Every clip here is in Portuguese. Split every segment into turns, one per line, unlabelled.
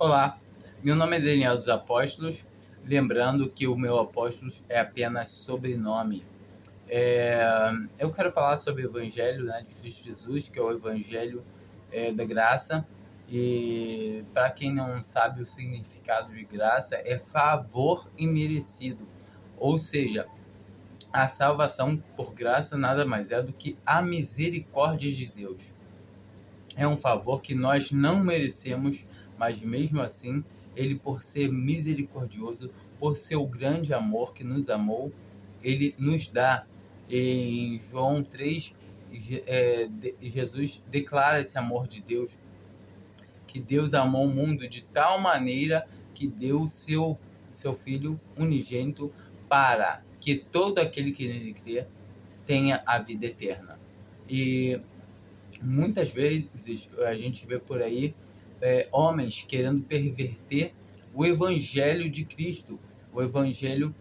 Olá, meu nome é Daniel dos Apóstolos, lembrando que o meu Apóstolos é apenas sobrenome. Eu quero falar sobre o Evangelho, né, de Cristo Jesus, que é o Evangelho da graça. E para quem não sabe o significado de graça, é favor imerecido. Ou seja, a salvação por graça nada mais é do que a misericórdia de Deus. É um favor que nós não merecemos, mas mesmo assim, ele, por ser misericordioso, por seu grande amor que nos amou, ele nos dá. Em João 3, Jesus declara esse amor de Deus, que Deus amou o mundo de tal maneira que deu seu Filho unigênito para que todo aquele que nele crê tenha a vida eterna. E muitas vezes a gente vê por aí homens querendo perverter o evangelho de Cristo, o evangelho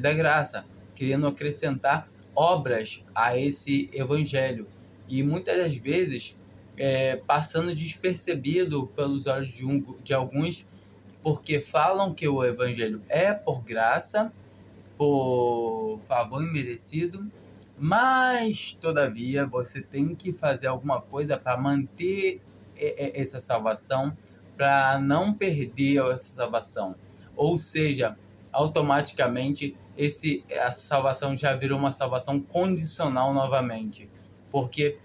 da graça, querendo acrescentar obras a esse evangelho. E muitas das vezes passando despercebido pelos olhos de alguns, porque falam que o evangelho é por graça, por favor imerecido, mas todavia você tem que fazer alguma coisa para manter essa salvação, para não perder essa salvação. Ou seja, automaticamente essa salvação já virou uma salvação condicional novamente, porque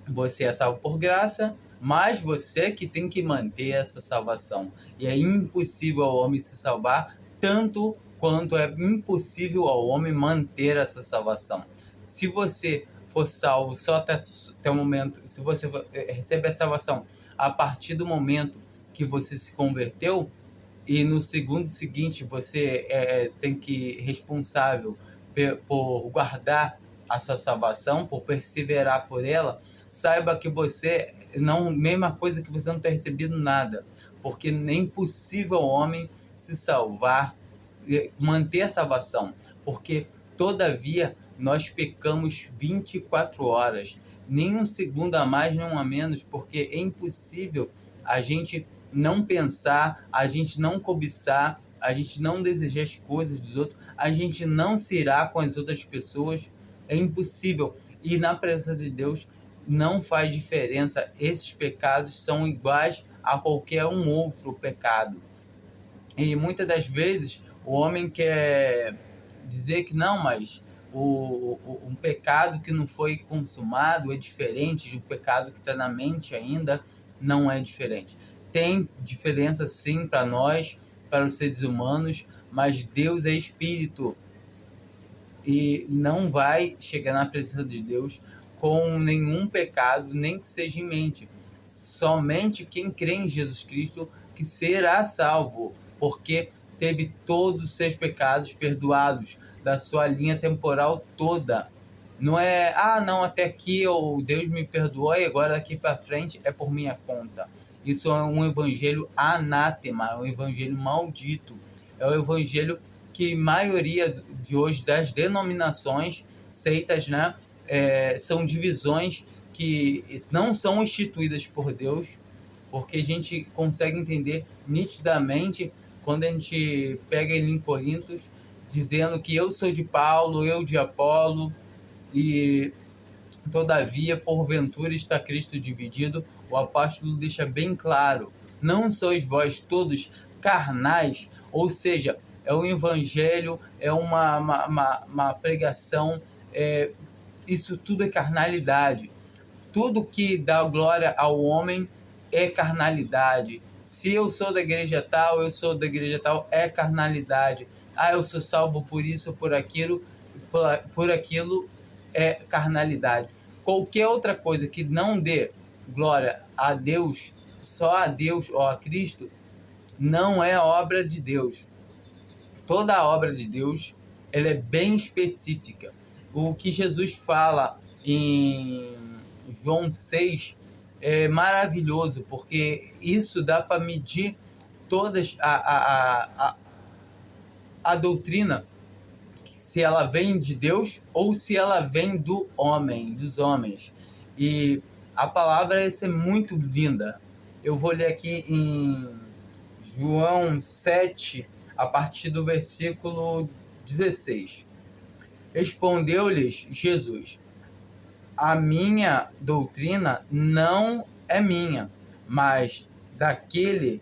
você é salvo por graça, mas você que tem que manter essa salvação. E é impossível ao homem se salvar tanto quanto é impossível ao homem manter essa salvação. Se você for salvo só até o momento, se você recebe a salvação a partir do momento que você se converteu, e no segundo seguinte você tem que responsável por guardar a sua salvação, por perseverar por ela, saiba que você não, mesma coisa que você não ter recebido nada, porque nem impossível ao homem se salvar, manter a salvação, porque todavia nós pecamos 24 horas, nem um segundo a mais, nem um a menos, porque é impossível a gente não pensar, a gente não cobiçar, a gente não desejar as coisas dos outros, a gente não se irá com as outras pessoas. É impossível. E na presença de Deus não faz diferença. Esses pecados são iguais a qualquer um outro pecado. E muitas das vezes o homem quer dizer que não, mas um pecado que não foi consumado é diferente de um pecado que está na mente ainda, não é diferente. Tem diferença sim para nós, para os seres humanos, mas Deus é espírito e não vai chegar na presença de Deus com nenhum pecado, nem que seja em mente. Somente quem crê em Jesus Cristo que será salvo, porque teve todos os seus pecados perdoados, da sua linha temporal toda. Não é, não, até aqui Deus me perdoou e agora daqui para frente é por minha conta. Isso é um evangelho anátema, é um evangelho maldito. É o evangelho que a maioria de hoje das denominações, seitas, né, são divisões que não são instituídas por Deus, porque a gente consegue entender nitidamente quando a gente pega ele em Coríntios, dizendo que eu sou de Paulo, eu de Apolo, e todavia, porventura, está Cristo dividido. O apóstolo deixa bem claro: não sois vós todos carnais, ou seja, é um evangelho, é uma pregação, isso tudo é carnalidade. Tudo que dá glória ao homem é carnalidade. Se eu sou da igreja tal, eu sou da igreja tal, é carnalidade. Eu sou salvo por isso, por aquilo, é carnalidade. Qualquer outra coisa que não dê glória a Deus, só a Deus ou a Cristo, não é obra de Deus. Toda a obra de Deus, ela é bem específica. O que Jesus fala em João 6 é maravilhoso, porque isso dá para medir todas a doutrina, se ela vem de Deus ou se ela vem do homem, dos homens. E a palavra essa é muito linda. Eu vou ler aqui em João 7, a partir do versículo 16. Respondeu-lhes Jesus: a minha doutrina não é minha, mas daquele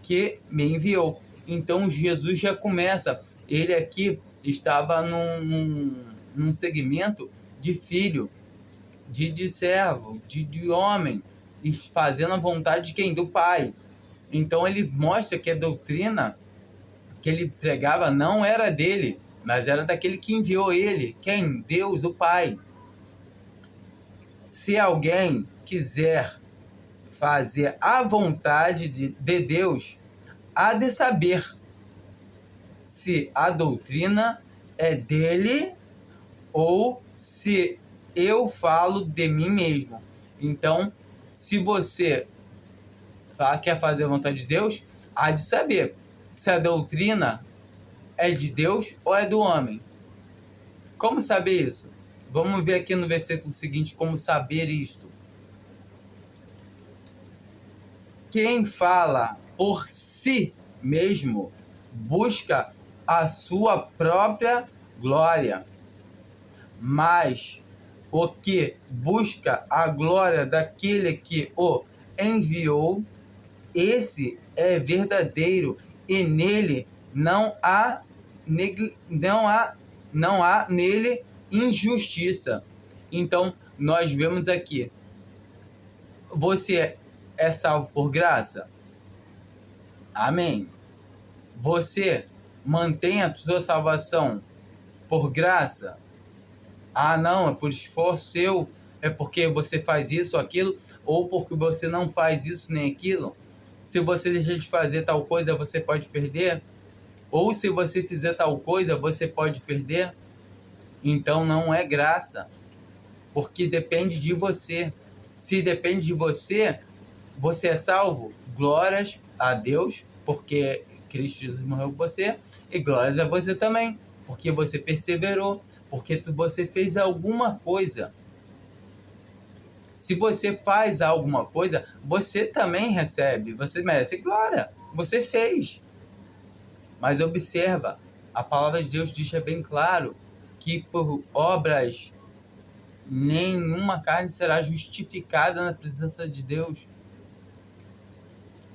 que me enviou. Então Jesus já começa. Ele aqui estava num segmento de filho, de servo, de homem, e fazendo a vontade de quem? Do Pai. Então ele mostra que a doutrina que ele pregava não era dele, mas era daquele que enviou ele. Quem? Deus, o Pai. Se alguém quiser fazer a vontade de Deus, há de saber se a doutrina é dele ou se eu falo de mim mesmo. Então, se você quer fazer a vontade de Deus, há de saber se a doutrina é de Deus ou é do homem. Como saber isso? Vamos ver aqui no versículo seguinte como saber isto. Quem fala por si mesmo busca a sua própria glória, mas o que busca a glória daquele que o enviou, esse é verdadeiro e nele não há nele injustiça. Então, nós vemos aqui, você é salvo por graça? Amém. Você mantém a sua salvação por graça? Ah, não, é por esforço seu, é porque você faz isso ou aquilo, ou porque você não faz isso nem aquilo. Se você deixar de fazer tal coisa, você pode perder. Ou se você fizer tal coisa, você pode perder. Então não é graça, porque depende de você. Se depende de você, você é salvo. Glórias a Deus, porque Cristo Jesus morreu por você, e glórias a você também, porque você perseverou, porque você fez alguma coisa. Se você faz alguma coisa, você também recebe, você merece glória, você fez. Mas observa, a palavra de Deus diz bem claro que por obras nenhuma carne será justificada na presença de Deus.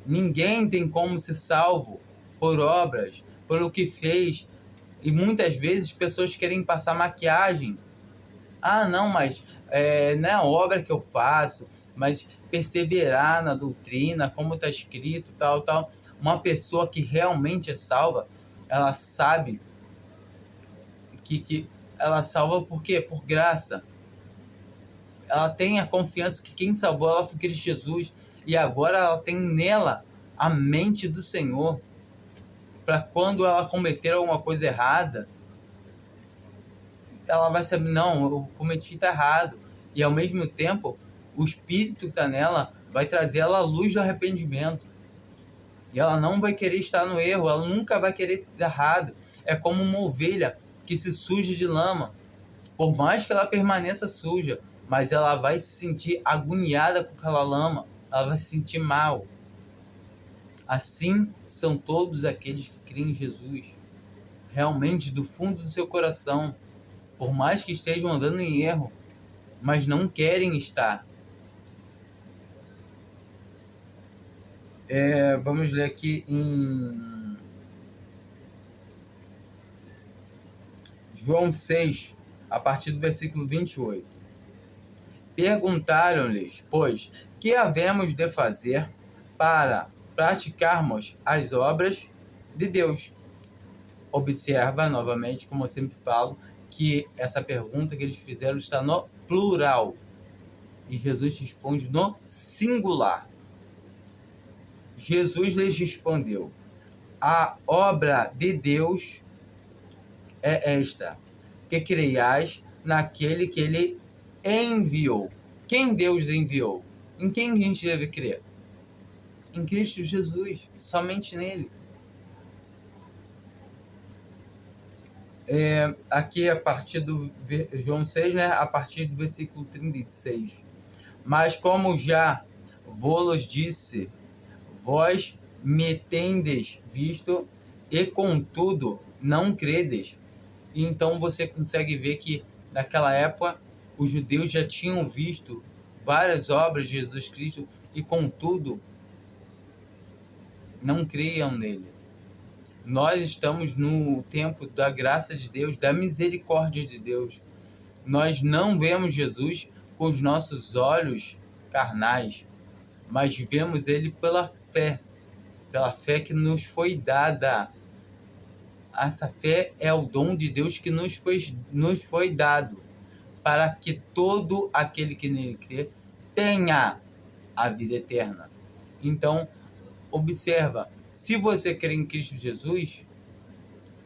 Ninguém tem como ser salvo por obras, pelo que fez. E muitas vezes pessoas querem passar maquiagem. Ah, não, mas não é a obra que eu faço, mas perseverar na doutrina, como está escrito, tal, tal. Uma pessoa que realmente é salva, ela sabe que ela salva por quê? Por graça. Ela tem a confiança que quem salvou ela foi Cristo Jesus. E agora ela tem nela a mente do Senhor. Para quando ela cometer alguma coisa errada, ela vai saber, não, eu cometi tá errado. E ao mesmo tempo, o Espírito que está nela vai trazer ela à luz do arrependimento. E ela não vai querer estar no erro, ela nunca vai querer dar errado. É como uma ovelha que se suja de lama. Por mais que ela permaneça suja, mas ela vai se sentir agoniada com aquela lama, ela vai se sentir mal. Assim são todos aqueles que creem em Jesus, realmente do fundo do seu coração, por mais que estejam andando em erro, mas não querem estar. Vamos ler aqui em João 6, a partir do versículo 28. Perguntaram-lhes, pois, que havemos de fazer para praticarmos as obras de Deus? Observa novamente, como eu sempre falo, que essa pergunta que eles fizeram está no plural. E Jesus responde no singular. Jesus lhes respondeu: a obra de Deus é esta, que creiais naquele que ele enviou. Quem Deus enviou? Em quem a gente deve crer? Em Cristo Jesus, somente nele. Aqui a partir do João 6, né, a partir do versículo 36. Mas como já vos disse, vós me tendes visto, e contudo não credes. Então você consegue ver que naquela época os judeus já tinham visto várias obras de Jesus Cristo e contudo não criam nele. Nós estamos no tempo da graça de Deus, da misericórdia de Deus. Nós não vemos Jesus com os nossos olhos carnais, mas vemos ele pela fé que nos foi dada. Essa fé é o dom de Deus que nos foi dado, para que todo aquele que nele crê tenha a vida eterna. Então, observa, se você crê em Cristo Jesus,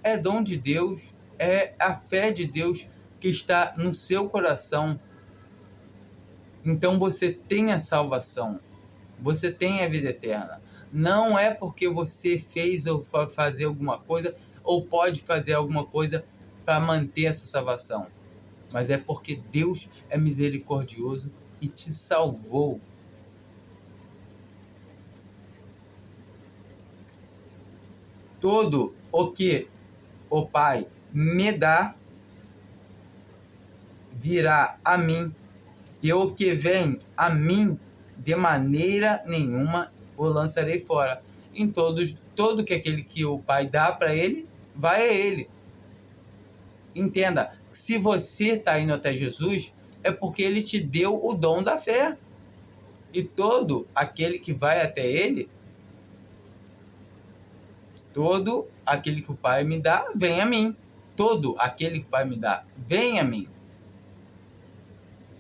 é dom de Deus, é a fé de Deus que está no seu coração. Então você tem a salvação, você tem a vida eterna. Não é porque você fez ou fazer alguma coisa ou pode fazer alguma coisa para manter essa salvação, mas é porque Deus é misericordioso e te salvou. Todo o que o Pai me dá virá a mim, e o que vem a mim, de maneira nenhuma o lançarei fora. Todo que aquele que o Pai dá para ele, vai a ele. Entenda, se você está indo até Jesus, é porque ele te deu o dom da fé. E todo aquele que vai até ele, todo aquele que o Pai me dá, vem a mim. Todo aquele que o Pai me dá, vem a mim.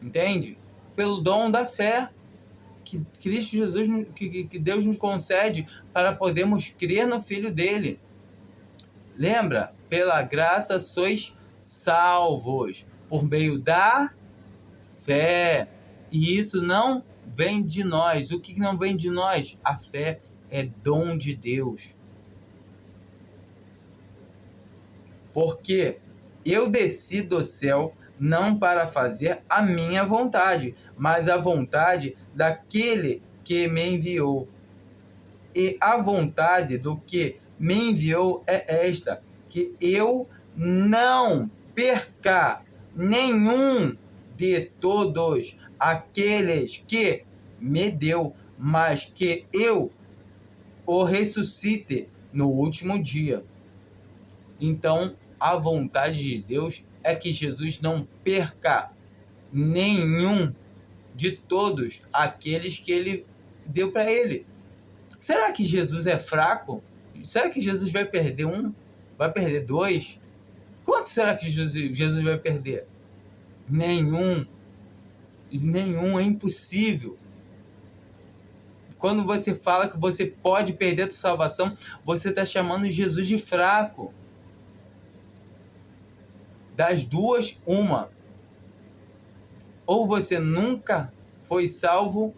Entende? Pelo dom da fé que Cristo Jesus, que Deus nos concede para podermos crer no Filho dele. Lembra? Pela graça sois salvos por meio da fé. E isso não vem de nós. O que não vem de nós? A fé é dom de Deus. Porque eu desci do céu não para fazer a minha vontade, mas a vontade daquele que me enviou. E a vontade do que me enviou é esta, que eu não perca nenhum de todos aqueles que me deu, mas que eu o ressuscite no último dia. Então, a vontade de Deus é que Jesus não perca nenhum de todos aqueles que ele deu para ele. Será que Jesus é fraco? Será que Jesus vai perder um? Vai perder dois? Quanto será que Jesus vai perder? Nenhum. Nenhum, é impossível. Quando você fala que você pode perder a sua salvação, você está chamando Jesus de fraco. Das duas, uma. Ou você nunca foi salvo,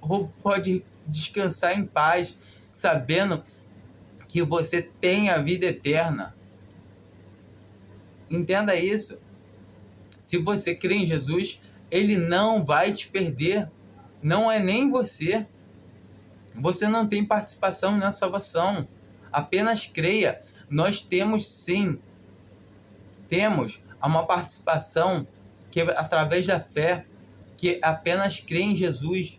ou pode descansar em paz, sabendo que você tem a vida eterna. Entenda isso. Se você crê em Jesus, ele não vai te perder. Não é nem você. Você não tem participação na salvação. Apenas creia. Nós temos sim. Temos uma participação que é através da fé, que apenas crê em Jesus.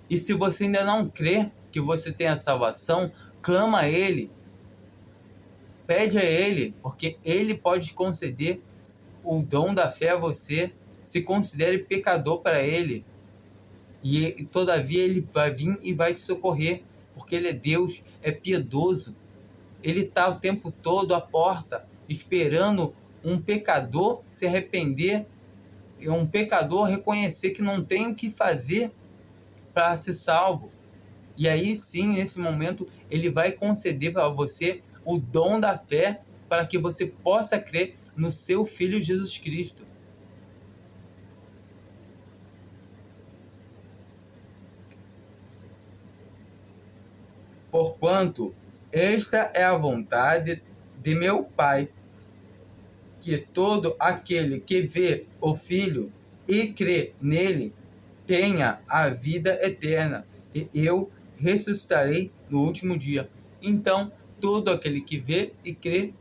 E se você ainda não crê que você tem a salvação, clama a Ele. Pede a Ele, porque Ele pode conceder o dom da fé a você. Se considere pecador para Ele. E todavia Ele vai vir e vai te socorrer, porque Ele é Deus, é piedoso. Ele está o tempo todo à porta, esperando um pecador se arrepender, e um pecador reconhecer que não tem o que fazer para ser salvo. E aí sim, nesse momento, ele vai conceder para você o dom da fé para que você possa crer no seu Filho Jesus Cristo. Porquanto esta é a vontade de meu Pai, que todo aquele que vê o Filho e crê nele tenha a vida eterna, e eu ressuscitarei no último dia. Então, todo aquele que vê e crê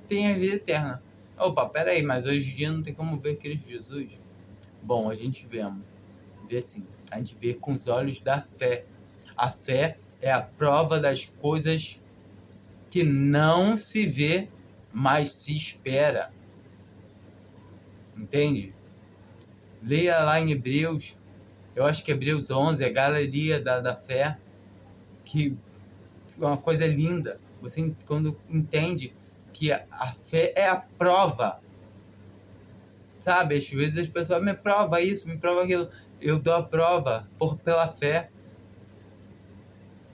tem a vida eterna. Opa, peraí, mas hoje em dia não tem como ver Cristo Jesus? Bom, a gente vê assim, a gente vê com os olhos da fé. A fé é a prova das coisas que não se vê, mas se espera. Entende? Leia lá em Hebreus, eu acho que Hebreus 11, a galeria da fé, que é uma coisa linda. Você quando entende que a fé é a prova, sabe? Às vezes as pessoas me prova isso, me prova aquilo. Eu dou a prova pela fé.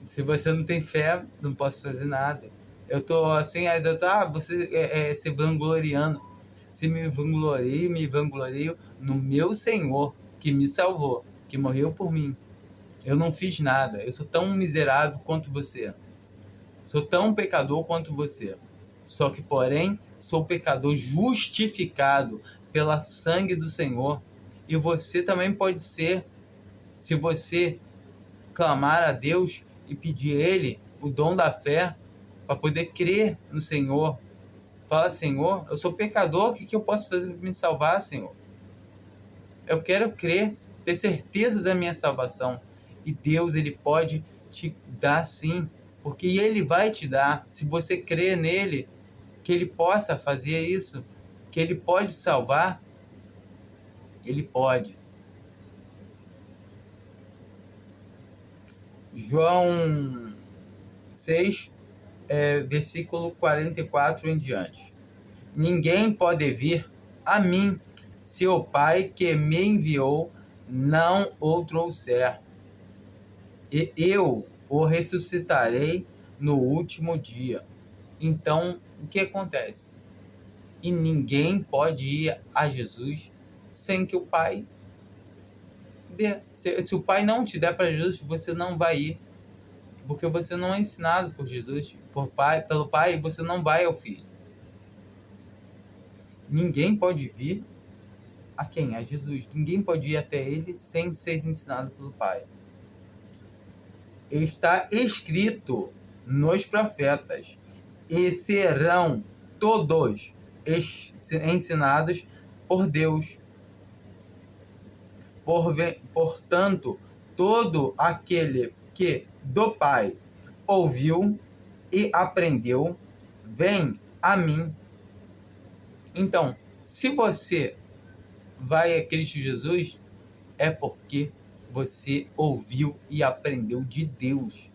Se você não tem fé, não posso fazer nada. Eu tô assim, às vezes você se vangloriando. Se me vanglorio no meu Senhor, que me salvou, que morreu por mim. Eu não fiz nada. Eu sou tão miserável quanto você. Sou tão pecador quanto você. Só que, porém, sou pecador justificado pela sangue do Senhor. E você também pode ser, se você clamar a Deus e pedir a Ele o dom da fé para poder crer no Senhor. Fala, Senhor, eu sou pecador, o que eu posso fazer para me salvar, Senhor? Eu quero crer, ter certeza da minha salvação. E Deus, Ele pode te dar sim, porque Ele vai te dar. Se você crer nele, que Ele possa fazer isso, que Ele pode salvar, Ele pode. João 6, versículo 44 em diante. Ninguém pode vir a mim se o Pai que me enviou não o trouxer. E eu o ressuscitarei no último dia. Então, o que acontece? E ninguém pode ir a Jesus sem que o Pai dê. Se o Pai não te der para Jesus, você não vai ir. Porque você não é ensinado por Jesus, pelo Pai, você não vai ao Filho. Ninguém pode vir a quem? A Jesus. Ninguém pode ir até Ele sem ser ensinado pelo Pai. Está escrito nos profetas, e serão todos ensinados por Deus. Portanto, todo aquele que do Pai ouviu e aprendeu, vem a mim. Então, se você vai a Cristo Jesus, é porque você ouviu e aprendeu de Deus.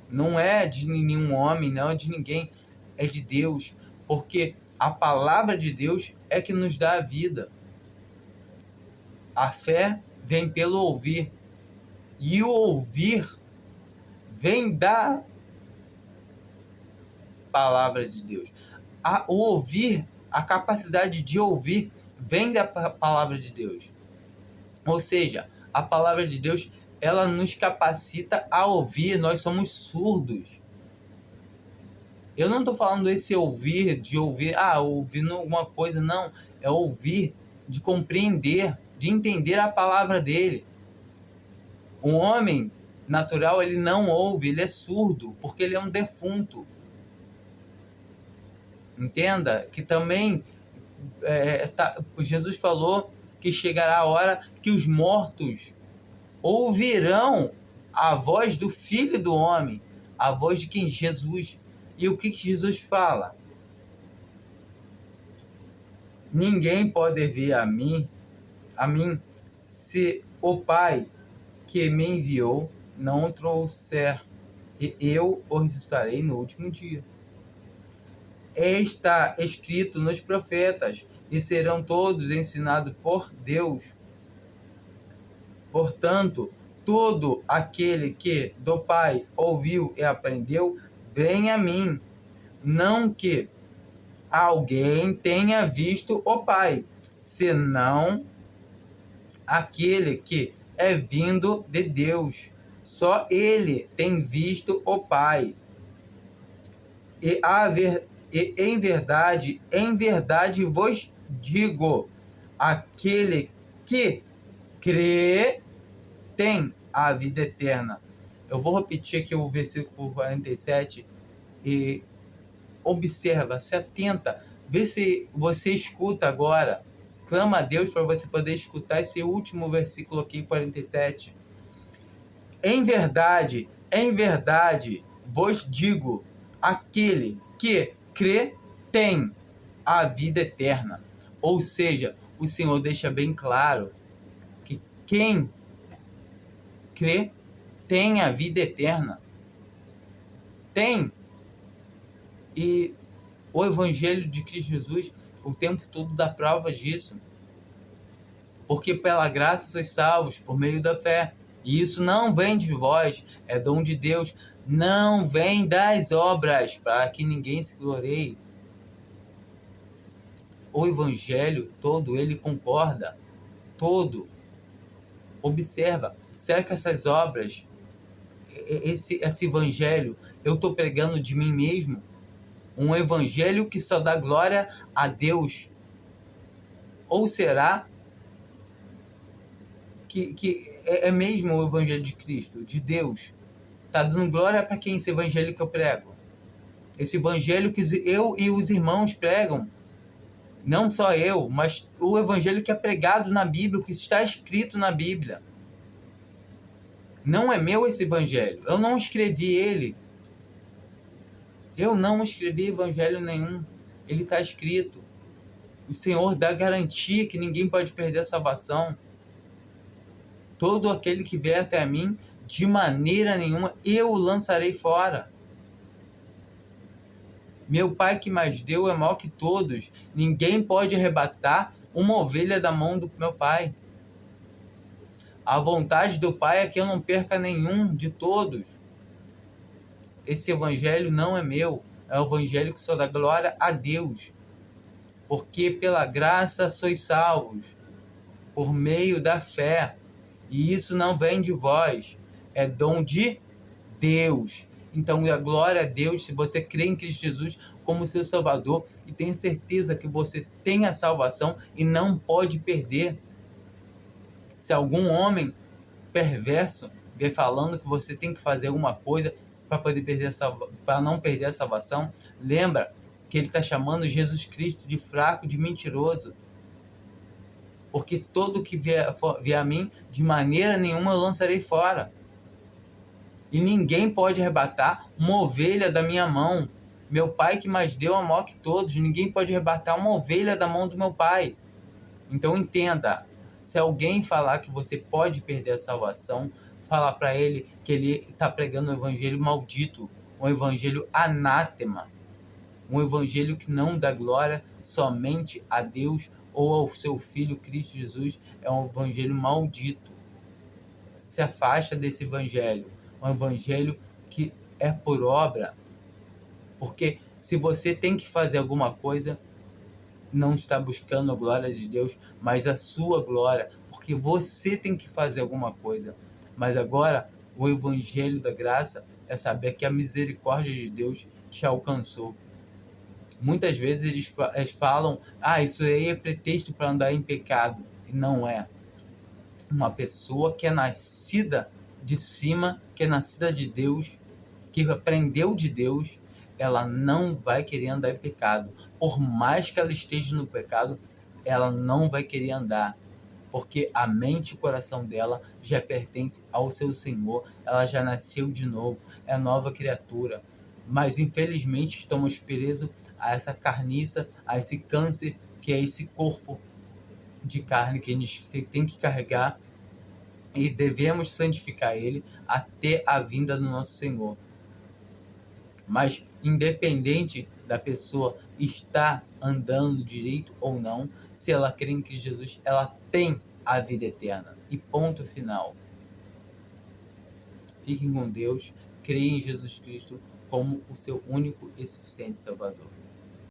Não é de nenhum homem, não é de ninguém, é de Deus. Porque a palavra de Deus é que nos dá a vida. A fé vem pelo ouvir. E o ouvir vem da palavra de Deus. O ouvir, a capacidade de ouvir, vem da palavra de Deus. Ou seja, a palavra de Deus, ela nos capacita a ouvir. Nós somos surdos. Eu não estou falando esse ouvir, de ouvir, ouvindo alguma coisa, não. É ouvir, de compreender, de entender a palavra dele. Um homem natural, ele não ouve, ele é surdo, porque ele é um defunto. Entenda que também Jesus falou que chegará a hora que os mortos ouvirão a voz do Filho do Homem, a voz de quem? Jesus. E o que Jesus fala? Ninguém pode vir a mim, se o Pai que me enviou não o trouxer, e eu o ressuscitarei no último dia. Está escrito nos profetas, e serão todos ensinados por Deus. Portanto, todo aquele que do Pai ouviu e aprendeu, vem a mim. Não que alguém tenha visto o Pai, senão aquele que é vindo de Deus. Só ele tem visto o Pai. E em verdade vos digo, aquele que crê tem a vida eterna. Eu vou repetir aqui o versículo 47 e observa, se atenta, vê se você escuta agora. Clama a Deus para você poder escutar esse último versículo aqui, 47. Em verdade, vos digo, aquele que crê tem a vida eterna. Ou seja, o Senhor deixa bem claro que quem crê tem a vida eterna. Tem. E o Evangelho de Cristo Jesus o tempo todo dá prova disso. Porque pela graça sois salvos por meio da fé. E isso não vem de vós, é dom de Deus. Não vem das obras, para que ninguém se glorie. O Evangelho todo, ele concorda. Todo. Observa, será que essas obras, esse Evangelho, eu estou pregando de mim mesmo? Um Evangelho que só dá glória a Deus? Ou será que é mesmo o Evangelho de Cristo, de Deus? Está dando glória para quem esse Evangelho que eu prego? Esse Evangelho que eu e os irmãos pregam. Não só eu, mas o Evangelho que é pregado na Bíblia, o que está escrito na Bíblia. Não é meu esse Evangelho. Eu não escrevi ele. Eu não escrevi Evangelho nenhum. Ele está escrito. O Senhor dá garantia que ninguém pode perder a salvação. Todo aquele que vier até a mim, de maneira nenhuma, eu o lançarei fora. Meu Pai que mais deu é maior que todos. Ninguém pode arrebatar uma ovelha da mão do meu Pai. A vontade do Pai é que eu não perca nenhum de todos. Esse Evangelho não é meu. É o Evangelho que só dá glória a Deus. Porque pela graça sois salvos, por meio da fé. E isso não vem de vós. É dom de Deus. Então, a glória a Deus se você crê em Cristo Jesus como seu Salvador e tem certeza que você tem a salvação e não pode perder. Se algum homem perverso vier falando que você tem que fazer alguma coisa para não perder a salvação, lembra que ele está chamando Jesus Cristo de fraco, de mentiroso. Porque todo que vier a mim, de maneira nenhuma eu lançarei fora. E ninguém pode arrebatar uma ovelha da minha mão. Meu Pai que mais deu é maior que todos. Ninguém pode arrebatar uma ovelha da mão do meu Pai. Então entenda, se alguém falar que você pode perder a salvação, fala para ele que ele está pregando um evangelho maldito, um evangelho anátema, um evangelho que não dá glória somente a Deus ou ao seu Filho Cristo Jesus. É um evangelho maldito. Se afasta desse evangelho. Um evangelho que é por obra. Porque se você tem que fazer alguma coisa, não está buscando a glória de Deus, mas a sua glória. Porque você tem que fazer alguma coisa. Mas agora, o evangelho da graça é saber que a misericórdia de Deus te alcançou. Muitas vezes eles falam, isso aí é pretexto para andar em pecado. E não é. Uma pessoa que é nascida de cima, que é nascida de Deus, que aprendeu de Deus, ela não vai querer andar em pecado. Por mais que ela esteja no pecado, ela não vai querer andar. Porque a mente e o coração dela já pertence ao seu Senhor. Ela já nasceu de novo, é nova criatura. Mas infelizmente estamos presos a essa carniça, a esse câncer, que é esse corpo de carne que a gente tem que carregar, e devemos santificar ele até a vinda do nosso Senhor. Mas independente da pessoa estar andando direito ou não, se ela crê em Cristo Jesus, ela tem a vida eterna. E ponto final. Fiquem com Deus, creia em Jesus Cristo como o seu único e suficiente Salvador.